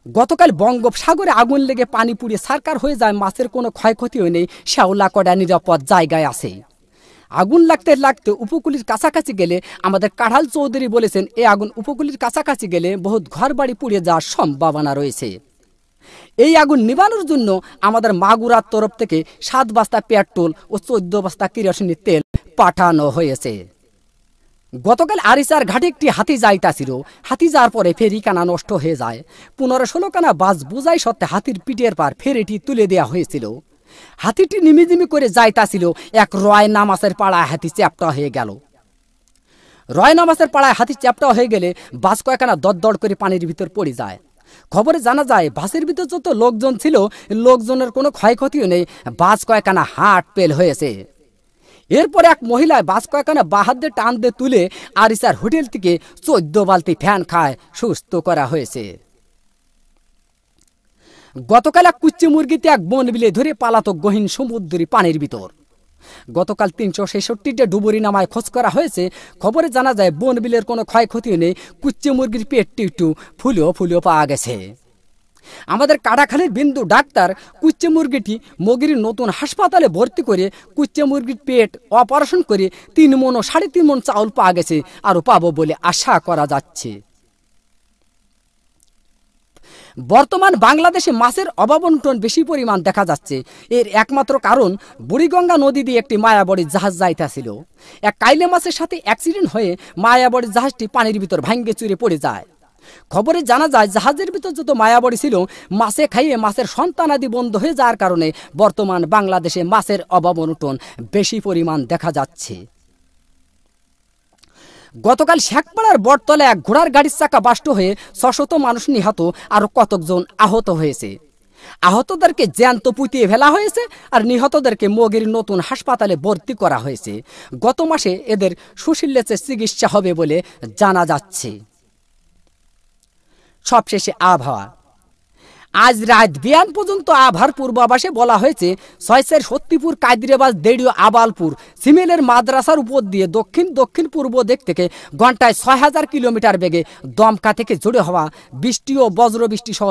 গতকাল বঙ্গোপসাগরে আগুন লেগে পানি পুড়িয়ে ছারখার হয়ে যায়, মাছের কোনো ক্ষয়ক্ষতি হয়নি, শ্যাওলাকড়া নিরাপদ জায়গায় আছে। আগুন লাগতে লাগতে উপকূলের কাছাকাছি গেলে আমাদের কাঁঠাল চৌধুরী বলেছেন, এই আগুন উপকূলের কাছাকাছি গেলে বহুত ঘরবাড়ি পুড়িয়ে যাওয়ার সম্ভাবনা রয়েছে। এই আগুন নিবানোর জন্য আমাদের মাগুরার তরফ থেকে 7 বস্তা পেট্রোল ও 14 বস্তা কেরোসিনের তেল পাঠানো হয়েছে। গতকাল আরিচার ঘাটে একটি হাতি যাইতাছিল। হাতি যাওয়ার পরে ফেরিখানা নষ্ট হয়ে যায়। 15-16 খানা বাস বোঝাই সত্ত্বে হাতির পিঠের পার ফেরিটি তুলে দেওয়া হয়েছিল। হাতিটি নিমিজিমি করে যাইতাছিল, এক রয় নামাজের পাড়ায় হাতি চ্যাপ্টা হয়ে গেল। রয় নামাজের পাড়ায় হাতি চ্যাপ্টা হয়ে গেলে বাস কয়েকখানা দরদর করে পানির ভিতর পড়ে যায়। খবরে জানা যায় বাসের ভিতর যত লোকজন ছিল, লোকজনের কোনো ক্ষয়ক্ষতিও নেই, বাস কয়েকখানা হাট পেল হয়েছে। এরপরে এক মহিলায় বাস কয়েকখানা বাহাত দিয়ে টান দিয়ে তুলে আরিচার হোটেল থেকে 14 বালতি ফ্যান খায় সুস্থ করা হয়েছে। গতকাল এক কুচ্চি মুরগিতে এক বন বিলে ধরে পালাতক গহীন সমুদ্রী পানির ভিতর। গতকাল 366টা ডুবুরি নামায় খোঁজ করা হয়েছে। খবরে জানা যায় বন বিলের কোনো ক্ষয়ক্ষতি নেই, কুচ্চি মুরগির পেটটি একটু ফুলেও পাওয়া গেছে। আমাদের কাটাখালীর বিন্দু ডাক্তার কুচ্চে মুরগিটি মগির নতুন হাসপাতালে ভর্তি করে কুচ্চে মুরগির পেট অপারেশন করে 3 মণ ও 3.5 মণ চাউল পাওয়া গেছে, আরও পাবো বলে আশা করা যাচ্ছে। বর্তমান বাংলাদেশে মাছের অভাবন্টন বেশি পরিমাণ দেখা যাচ্ছে। এর একমাত্র কারণ বুড়িগঙ্গা নদী দিয়ে একটি মায়াবড়ির জাহাজ যাইতেছিল। এক কাইলে মাছের সাথে অ্যাক্সিডেন্ট হয়ে মায়াবড়ির জাহাজটি পানির ভিতর ভাঙ্গে চুরে পড়ে যায়। খবরে জানা যায় জাহাজের ভিতর যত মায়াবড়ি ছিল, মাছে খাইয়ে মাছের সন্তানাদি বন্ধ হয়ে যাওয়ার কারণে বর্তমান বাংলাদেশে মাছের অভাবন্টন বেশি পরিমাণ দেখা যাচ্ছে। গতকাল শেখপাড়ার বটতলে এক ঘোড়ার গাড়ির চাকা বাষ্ট হয়ে 600 মানুষ নিহত, আরো কতকজন আহত হয়েছে। আহতদেরকে জ্যান্ত পুঁতিয়ে ফেলা হয়েছে আর নিহতদেরকে মগির নতুন হাসপাতালে ভর্তি করা হয়েছে। গত মাসে এদের সুশীলের চিকিৎসা হবে বলে জানা যাচ্ছে। সবশেষে আবহাওয়া। আজ রাত বিয়ান পর্যন্ত আবহাওয়ার পূর্বাভাসে বলা হয়েছে, 6 সত্যিপুর, কাদিরাবাজ, দেড়িও, আবালপুর, সিমেলের মাদ্রাসার উপর দিয়ে দক্ষিণ পূর্ব দিক থেকে ঘন্টায় 6000 কিলোমিটার বেগে দমকা থেকে জোরে হওয়া বৃষ্টি ও বজ্রবৃষ্টি সহ